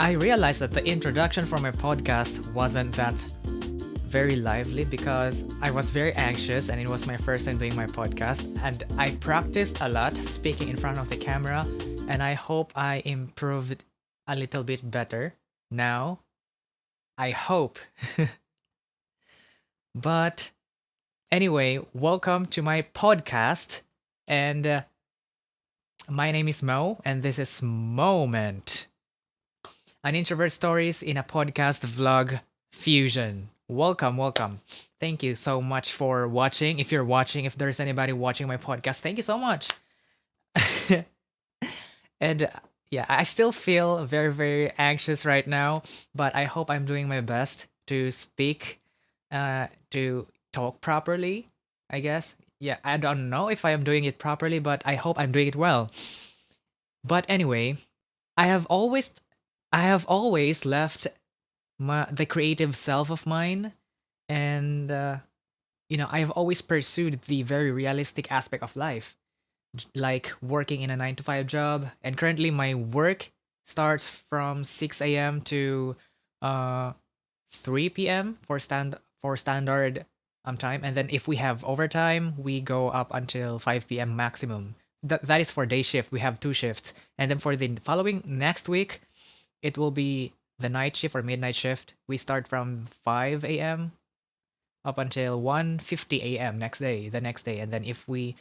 I realized that the introduction for my podcast wasn't that very lively because I was very anxious and it was my first time doing my podcast. And I practiced a lot speaking in front of the camera, and I hope I improved a little bit better now. I hope. But anyway, welcome to my podcast. And my name is Mo, and this is MowMent, an introvert stories in a podcast vlog fusion. Welcome, welcome. Thank you so much for watching. If you're watching, if there's anybody watching my podcast, thank you so much. And yeah, I still feel very, very anxious right now, but I hope I'm doing my best to speak, to talk properly, I guess. Yeah, I don't know if I am doing it properly, but I hope I'm doing it well. But anyway, I have always I have always left the creative self of mine, and I have always pursued the very realistic aspect of life, like working in a 9 to 5 job. And currently my work starts from 6 a.m. to uh 3 p.m. for standard time, and then if we have overtime we go up until 5 p.m. maximum. That is for day shift. We have two shifts, and then for the following next week it will be the night shift or midnight shift. We start from 5 a.m. up until 1:50 a.m. The next day. And then if we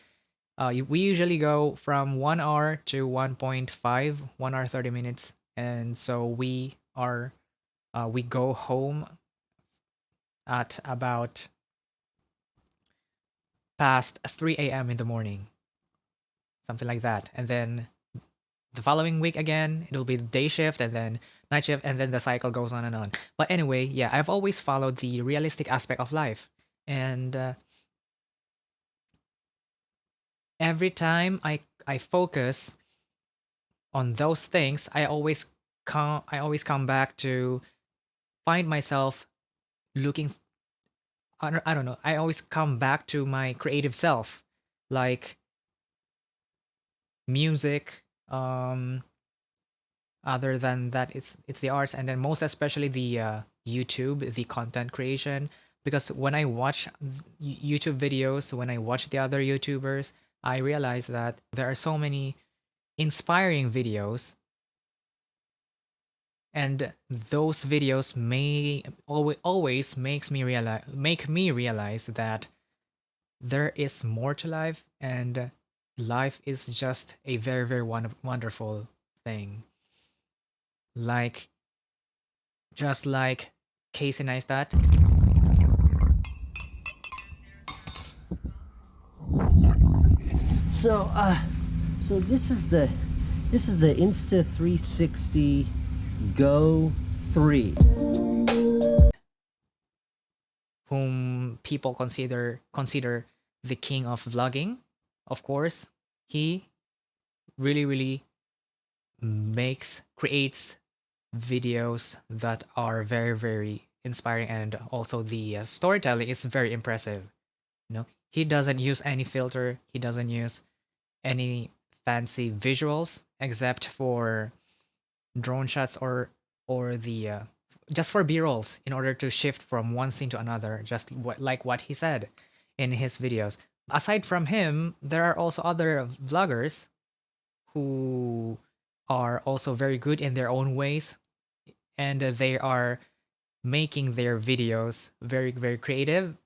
usually go from 1 hour to 1.5, 1 hour 30 minutes. And so we go home at about past 3 a.m. in the morning, something like that. And then the following week again, it'll be day shift and then night shift, and then the cycle goes on and on. But anyway, yeah, I've always followed the realistic aspect of life. And every time I focus on those things, I always come back to find myself looking. I don't know. I always come back to my creative self, like music. Other than that, it's the arts, and then most especially the YouTube, the content creation. Because when I watch YouTube videos, when I watch the other YouTubers, I realize that there are so many inspiring videos, and those videos may always make me realize that there is more to life, and life is just a very, very wonderful thing. Like, just like Casey Neistat. So, so this is the Insta360 Go 3. Whom people consider the king of vlogging. Of course, he really, really creates videos that are very, very inspiring, and also the storytelling is very impressive. He doesn't use any filter. He doesn't use any fancy visuals except for drone shots, or the just for b-rolls, in order to shift from one scene to another, just like what he said in his videos. Aside from him, there are also other vloggers who are also very good in their own ways, and they are making their videos very, very creative,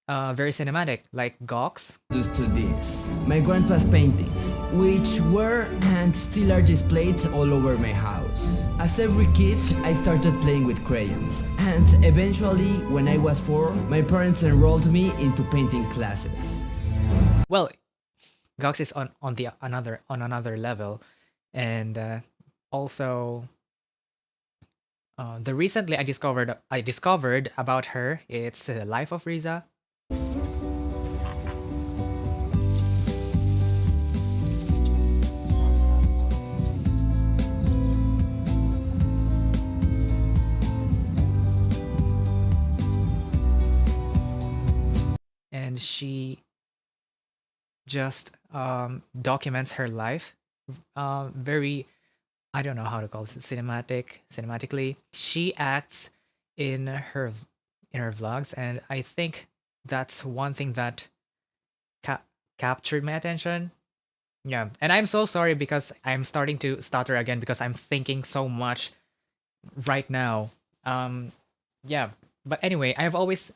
very cinematic, like Gox. To this, my grandpa's paintings, which were and still are displayed all over my house. As every kid, I started playing with crayons, and eventually, when I was 4, my parents enrolled me into painting classes. Well, Gox is on another level, and also the recently I discovered about her. It's the life of Riza. And she just documents her life very I don't know how to call it cinematically. She acts in her vlogs, and I think that's one thing that ca- captured my attention. Yeah, and I'm so sorry because I'm starting to stutter again because I'm thinking so much right now. Um, yeah, but anyway, I've always,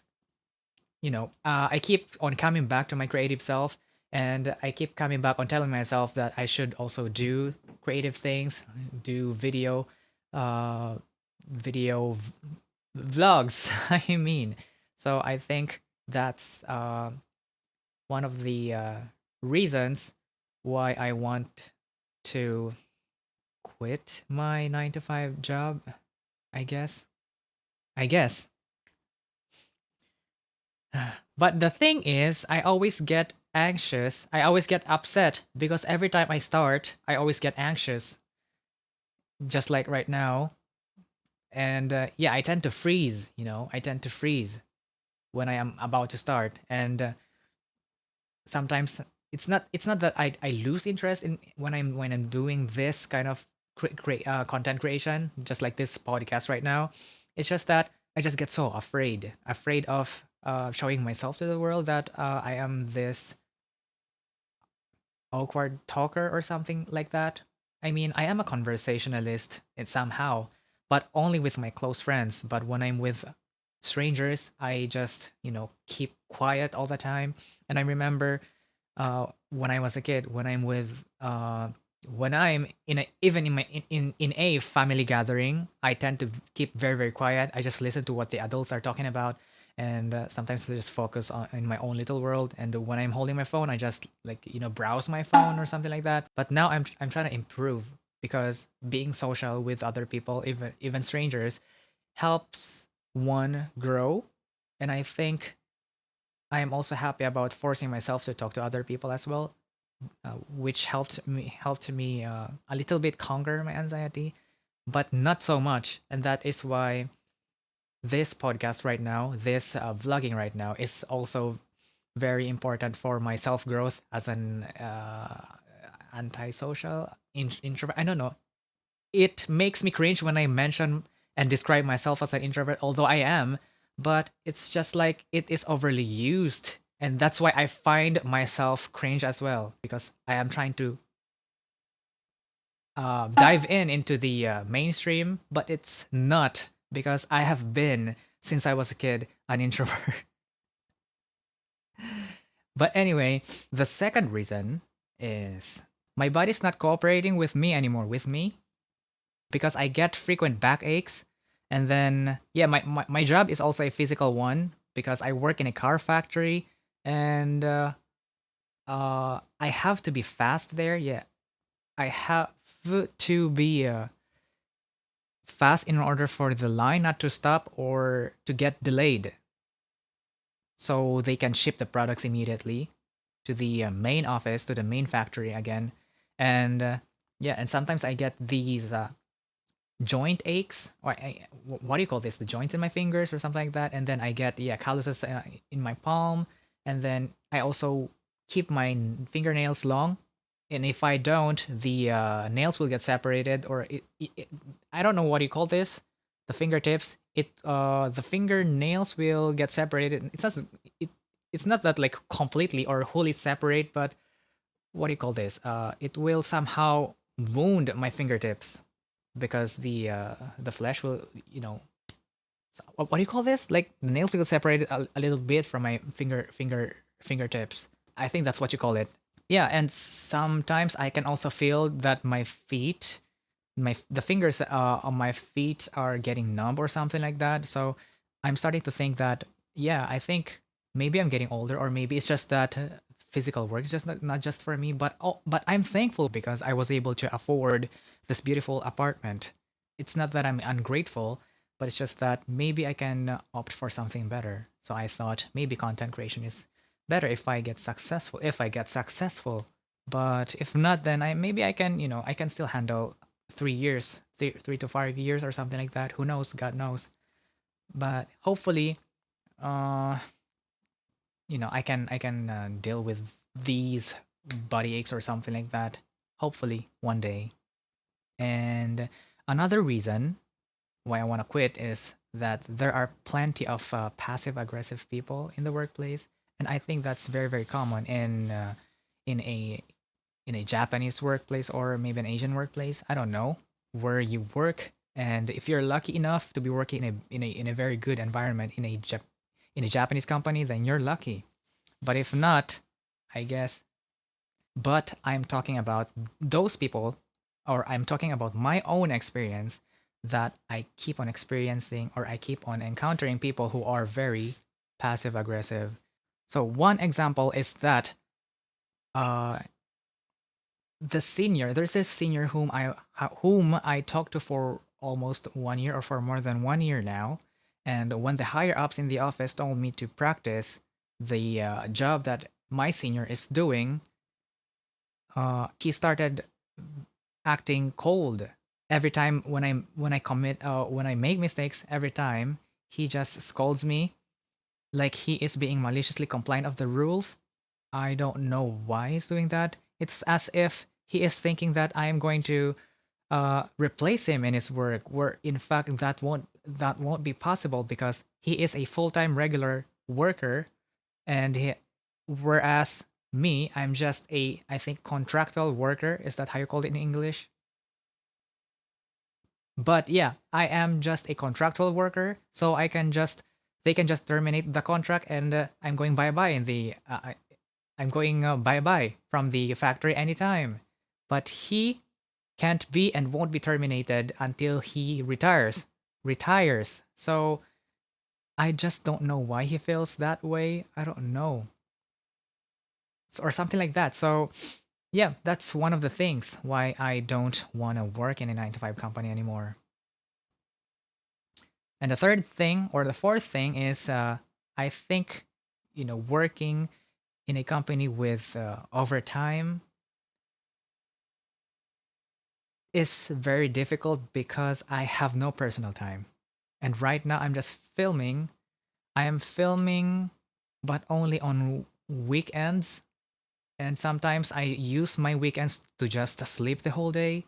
I keep on coming back to my creative self, and I keep coming back on telling myself that I should also do creative things, do uh, vlogs. I mean, so I think that's one of the reasons why I want to quit my 9 to 5 job. I guess. I guess. But the thing is, I always get anxious. I always get upset because every time I start, I always get anxious, just like right now. And yeah, I tend to freeze, I tend to freeze when I am about to start. And sometimes it's not that I lose interest in when I'm doing this kind of content creation, just like this podcast right now. It's just that I just get so afraid of showing myself to the world that I am this awkward talker or something like that. I mean, I am a conversationalist in somehow, but only with my close friends. But when I'm with strangers, I just, keep quiet all the time. And I remember when I was a kid, when I'm in a even in my in a family gathering, I tend to keep very very quiet. I just listen to what the adults are talking about, and sometimes I just focus on in my own little world. And when I'm holding my phone, I just like browse my phone or something like that. But now I'm trying to improve because being social with other people, even strangers, helps one grow. And I think I am also happy about forcing myself to talk to other people as well, which helped me a little bit conquer my anxiety, but not so much. And that is why this podcast right now, this vlogging right now, is also very important for my self growth as an antisocial introvert. I don't know. It makes me cringe when I mention and describe myself as an introvert, although I am, but it's just like it is overly used. And that's why I find myself cringe as well, because I am trying to dive into the mainstream, but it's not because I have been, since I was a kid, an introvert. But anyway, the second reason is my body's not cooperating with me anymore, because I get frequent backaches. And then, yeah, my job is also a physical one because I work in a car factory, and I have to be fast there. Yeah, I have to be fast in order for the line not to stop or to get delayed, so they can ship the products immediately to the main office, to the main factory again. And yeah, and sometimes I get these joint aches, or what do you call this, the joints in my fingers or something like that. And then I get, yeah, calluses in my palm. And then I also keep my fingernails long, and if I don't, the nails will get separated, or I don't know what you call this, the fingertips. The fingernails will get separated. It, it's not that like completely or wholly separate, but what do you call this? It will somehow wound my fingertips because the flesh will, what do you call this? Like the nails will separate a little bit from my fingertips. I think that's what you call it. Yeah, and sometimes I can also feel that my feet, the fingers on my feet are getting numb or something like that. So I'm starting to think that, yeah, I think maybe I'm getting older, or maybe it's just that physical work is just not just for me. But I'm thankful because I was able to afford this beautiful apartment. It's not that I'm ungrateful, but it's just that maybe I can opt for something better. So I thought maybe content creation is better if I get successful. If I get successful, but if not, then I can, I can still handle 3 years, 3 to 5 years or something like that. Who knows? God knows. But hopefully, uh, I can deal with these body aches or something like that. Hopefully, one day. And another reason why I want to quit is that there are plenty of passive aggressive people in the workplace, and I think that's very very common in a in a Japanese workplace or maybe an Asian workplace. I don't know where you work, and if you're lucky enough to be working in a very good environment in a Japanese company, then you're lucky. But if not, I guess. But I'm talking about those people, or I'm talking about my own experience that I keep on experiencing or I keep on encountering people who are very passive aggressive. So one example is that uh, there's this senior whom I talked to for almost 1 year or for more than 1 year now, and when the higher ups in the office told me to practice the job that my senior is doing, he started acting cold every time when I make mistakes. Every time he just scolds me like he is being maliciously compliant of the rules. I don't know why he's doing that. It's as if he is thinking that I am going to replace him in his work, where in fact that won't be possible because he is a full-time regular worker, and whereas me, I'm just a, I think, contractual worker. Is that how you call it in English? But yeah, I am just a contractual worker, so they can just terminate the contract, and I'm going bye bye in the I'm going bye bye from the factory anytime. But he can't be and won't be terminated until he retires. So I just don't know why he feels that way. I don't know. Or something like that. So yeah, that's one of the things why I don't want to work in a 9 to 5 company anymore. And the third thing or the fourth thing is I think, working in a company with overtime is very difficult because I have no personal time. And right now I'm just filming. I am filming, but only on weekends. And sometimes I use my weekends to just sleep the whole day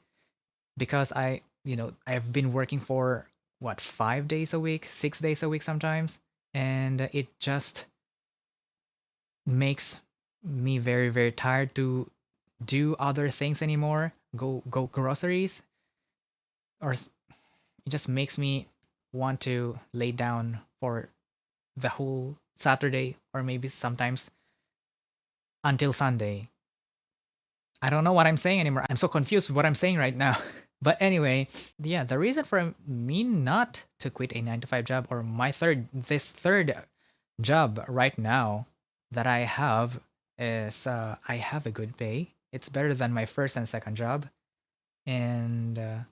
because I've been working for what, 5 days a week, 6 days a week sometimes. And it just makes me very, very tired to do other things anymore. Go groceries, or it just makes me want to lay down for the whole Saturday or maybe sometimes until Sunday. I don't know what I'm saying anymore. I'm so confused with what I'm saying right now. But anyway, yeah, the reason for me not to quit a 9 to 5 job, or this third job right now that I have, is I have a good pay. It's better than my first and second job. And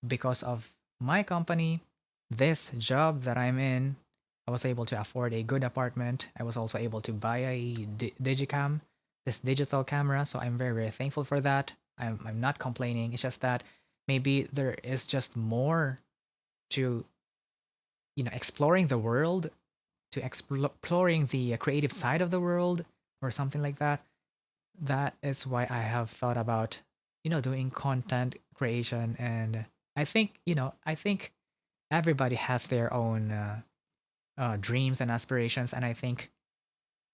because of my company, this job that I'm in, I was able to afford a good apartment. I was also able to buy a digicam, this digital camera. So I'm very, very thankful for that. I'm not complaining. It's just that maybe there is just more to, exploring the world, to exploring the creative side of the world or something like that. That is why I have thought about, doing content creation. And I think everybody has their own dreams and aspirations, and I think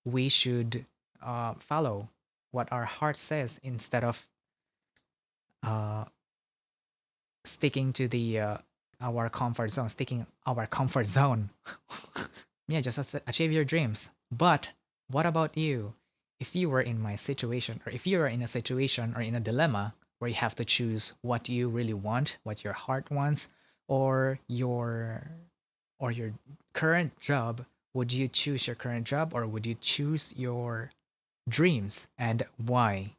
we should follow what our heart says instead of uh, sticking to the our comfort zone, sticking our comfort zone. Yeah, just achieve your dreams. But what about you? If you were in my situation, or if you are in a situation or in a dilemma where you have to choose what you really want, what your heart wants, or your current job, would you choose your current job or would you choose your dreams, and why?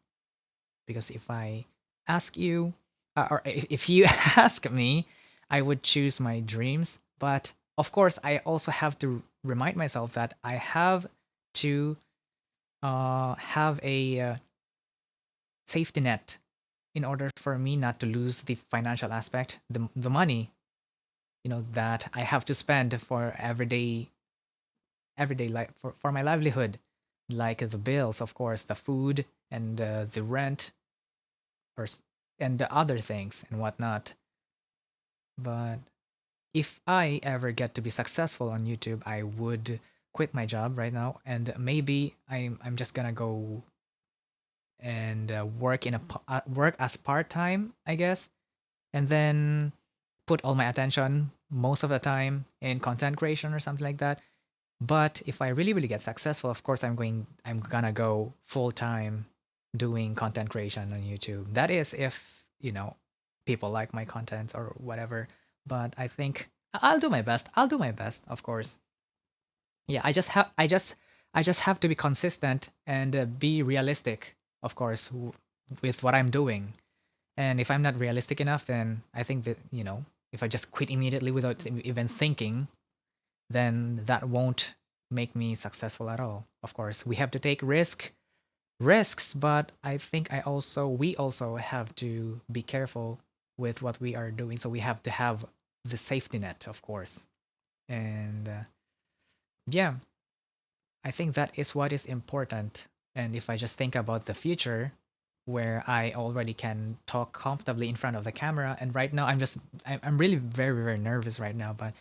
Because if I ask you, or if you ask me, I would choose my dreams. But of course, I also have to remind myself that I have to have a safety net in order for me not to lose the financial aspect, the money, that I have to spend for everyday life, for my livelihood, like the bills, of course, the food, and the rent, or and the other things and whatnot. But if I ever get to be successful on YouTube, I would quit my job right now, and maybe I'm just gonna go and work as part time, I guess, and then put all my attention most of the time in content creation or something like that. But if I really get successful, of course I'm gonna go full time doing content creation on YouTube. That is if, people like my content or whatever. But I think I'll do my best. I'll do my best, of course. Yeah, I just have to be consistent and be realistic, of course, with what I'm doing. And if I'm not realistic enough, then I think that, if I just quit immediately without even thinking, then that won't make me successful at all. Of course, we have to take risks, but I think we also have to be careful with what we are doing. So we have to have the safety net, of course. And yeah, I think that is what is important. And if I just think about the future, where I already can talk comfortably in front of the camera, and right now I'm really very nervous right now, but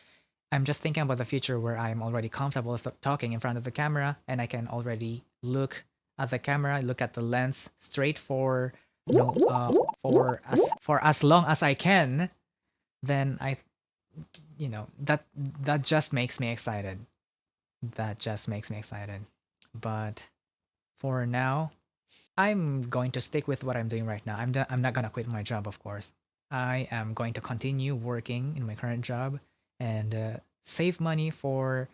I'm just thinking about the future where I'm already comfortable talking in front of the camera, and I can already look at the camera, look at the lens straight for for as long as I can. Then that just makes me excited. That just makes me excited. But for now, I'm going to stick with what I'm doing right now. I'm not gonna quit my job, of course. I am going to continue working in my current job and save money for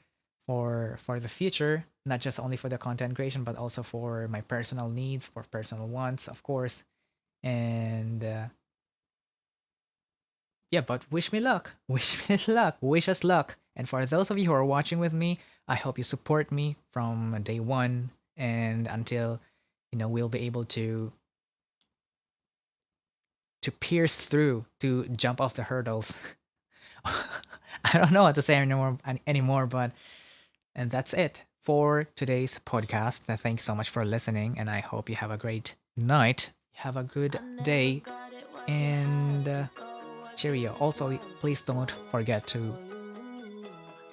the future, not just only for the content creation, but also for my personal needs, for personal wants, of course. And yeah, but wish me luck. Wish me luck. Wish us luck. And for those of you who are watching with me, I hope you support me from day one and until we'll be able to pierce through, to jump off the hurdles. I don't know what to say anymore, but and that's it for today's podcast. Thanks so much for listening, and I hope you have a great night. Have a good day, and cheerio. Also, please don't forget to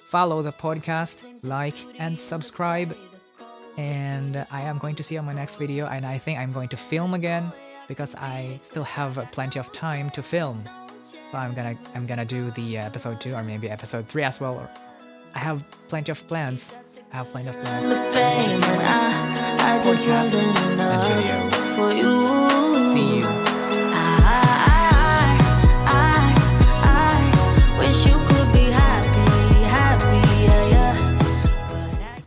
follow the podcast, like, and subscribe. And I am going to see you on my next video, and I think I'm going to film again because I still have plenty of time to film. So I'm gonna do the episode 2 or maybe episode 3 as well. I have plenty of plans. I have plenty of plans. I just wasn't enough for you.